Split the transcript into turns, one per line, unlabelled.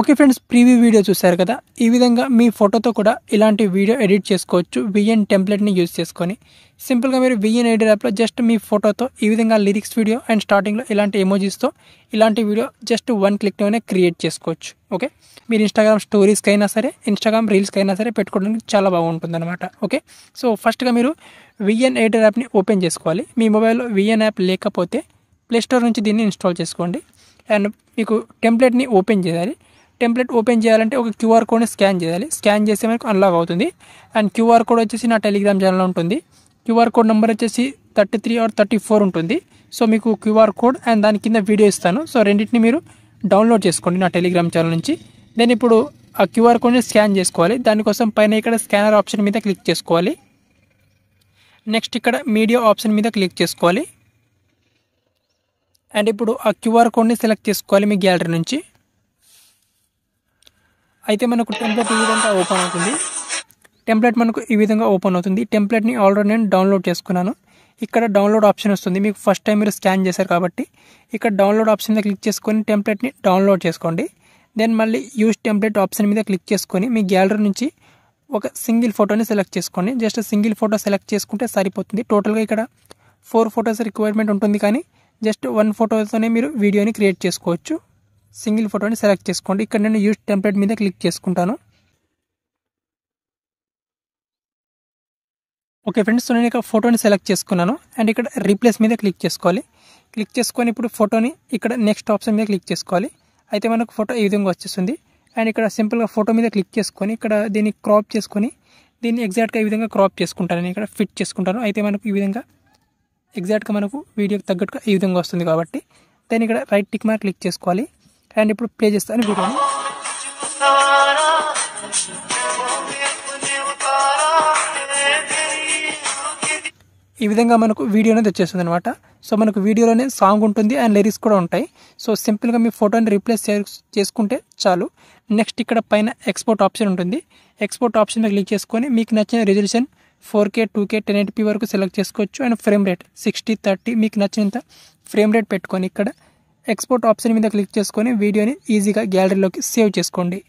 Okay friends, preview video చూశారు కదా. ఈ విధంగా మీ ఫోటోతో కూడా ఇలాంటి వీడియో ఎడిట్ చేసుకోవచ్చు విఎన్ టెంప్లెట్ని యూజ్ చేసుకొని. సింపుల్గా మీరు విఎన్ ఎడిటర్ యాప్లో జస్ట్ మీ ఫోటోతో ఈ విధంగా లిరిక్స్ వీడియో అండ్ స్టార్టింగ్లో ఇలాంటి ఎమోజీస్తో ఇలాంటి వీడియో జస్ట్ 1 క్లిక్లోనే క్రియేట్ చేసుకోవచ్చు. ఓకే, మీరు ఇన్స్టాగ్రామ్ స్టోరీస్కి అయినా సరే, ఇన్స్టాగ్రామ్ రీల్స్కి అయినా సరే పెట్టుకోవడానికి చాలా బాగుంటుంది అనమాట. ఓకే, సో ఫస్ట్గా మీరు విఎన్ ఎడిటర్ యాప్ని ఓపెన్ చేసుకోవాలి. మీ మొబైల్లో విఎన్ యాప్ లేకపోతే ప్లేస్టోర్ నుంచి దీన్ని ఇన్స్టాల్ చేసుకోండి. అండ్ మీకు టెంప్లెట్ని ఓపెన్ చేయాలి. టెంప్లెట్ ఓపెన్ చేయాలంటే ఒక క్యూఆర్ కోడ్ని స్కాన్ చేయాలి. స్కాన్ చేస్తే మనకు అన్లాక్ అవుతుంది. అండ్ క్యూఆర్ కోడ్ వచ్చేసి నా టెలిగ్రామ్ ఛానల్లో ఉంటుంది. క్యూఆర్ కోడ్ నెంబర్ వచ్చేసి 33 or 34 ఉంటుంది. సో మీకు క్యూఆర్ కోడ్ అండ్ దాని కింద వీడియో ఇస్తాను. సో రెండింటిని మీరు డౌన్లోడ్ చేసుకోండి నా టెలిగ్రామ్ ఛానల్ నుంచి. దెన్ ఇప్పుడు ఆ క్యూఆర్ కోడ్ని స్కాన్ చేసుకోవాలి. దానికోసం పైన ఇక్కడ స్కానర్ ఆప్షన్ మీద క్లిక్ చేసుకోవాలి. నెక్స్ట్ ఇక్కడ మీడియా ఆప్షన్ మీద క్లిక్ చేసుకోవాలి. అండ్ ఇప్పుడు ఆ క్యూఆర్ కోడ్ని సెలెక్ట్ చేసుకోవాలి మీ గ్యాలరీ నుంచి. అయితే మనకు టెంప్లెట్ ఈ విధంగా ఓపెన్ అవుతుంది. టెంప్లెట్ని ఆల్రెడీ నేను డౌన్లోడ్ చేసుకున్నాను. ఇక్కడ డౌన్లోడ్ ఆప్షన్ వస్తుంది. మీకు ఫస్ట్ టైం మీరు స్కాన్ చేశారు కాబట్టి ఇక్కడ డౌన్లోడ్ ఆప్షన్ మీద క్లిక్ చేసుకొని టెంప్లెట్ని డౌన్లోడ్ చేసుకోండి. దెన్ మళ్ళీ యూజ్ టెంప్లెట్ ఆప్షన్ మీద క్లిక్ చేసుకొని మీ గ్యాలరీ నుంచి ఒక సింగిల్ ఫోటోని సెలెక్ట్ చేసుకోండి. జస్ట్ సింగిల్ ఫోటో సెలెక్ట్ చేసుకుంటే సరిపోతుంది. టోటల్గా ఇక్కడ 4 ఫోటోస్ రిక్వైర్మెంట్ ఉంటుంది, కానీ జస్ట్ 1 ఫోటోతోనే మీరు వీడియోని క్రియేట్ చేసుకోవచ్చు. సింగిల్ ఫోటోని సెలెక్ట్ చేసుకోండి. ఇక్కడ నేను యూజ్ టెంప్లెట్ మీద క్లిక్ చేసుకుంటాను. ఓకే ఫ్రెండ్స్, సో నేను ఇక్కడ ఫోటోని సెలెక్ట్ చేసుకున్నాను. అండ్ ఇక్కడ రీప్లేస్ మీద క్లిక్ చేసుకోవాలి. క్లిక్ చేసుకొని ఇప్పుడు ఫోటోని ఇక్కడ నెక్స్ట్ ఆప్షన్ మీద క్లిక్ చేసుకోవాలి. అయితే మనకు ఫోటో ఈ విధంగా వచ్చేస్తుంది. అండ్ ఇక్కడ సింపుల్గా ఫోటో మీద క్లిక్ చేసుకొని ఇక్కడ దీన్ని క్రాప్ చేసుకొని దీన్ని ఎగ్జాక్ట్గా ఈ విధంగా క్రాప్ చేసుకుంటాను. నేను ఇక్కడ ఫిట్ చేసుకుంటాను. అయితే మనకు ఈ విధంగా ఎగ్జాక్ట్గా మనకు వీడియోకి తగ్గట్టుగా ఈ విధంగా వస్తుంది కాబట్టి దాన్ని ఇక్కడ రైట్ టిక్ మార్క్ క్లిక్ చేసుకోవాలి. అండ్ ఇప్పుడు ప్లే చేస్తాను వీడియోని. ఈ విధంగా మనకు వీడియో అనేది వచ్చేస్తుంది అనమాట. సో మనకు వీడియోలోనే సాంగ్ ఉంటుంది అండ్ లిరిక్స్ కూడా ఉంటాయి. సో సింపుల్గా మీ ఫోటోని రీప్లేస్ చేసుకుంటే చాలు. నెక్స్ట్ ఇక్కడ పైన ఎక్స్పోర్ట్ ఆప్షన్ ఉంటుంది. ఎక్స్పోర్ట్ ఆప్షన్ మీద క్లిక్ చేసుకొని మీకు నచ్చిన రెజల్యూషన్ 4K 2K 1080p వరకు సెలెక్ట్ చేసుకోవచ్చు. అండ్ ఫ్రేమ్ రేట్ 60/30 మీకు నచ్చినంత ఫ్రేమ్ రేట్ పెట్టుకొని ఇక్కడ ఎక్స్పోర్ట్ ఆప్షన్ మీద క్లిక్ చేసుకొని వీడియోని ఈజీగా గ్యాలరీలోకి సేవ్ చేసుకోండి.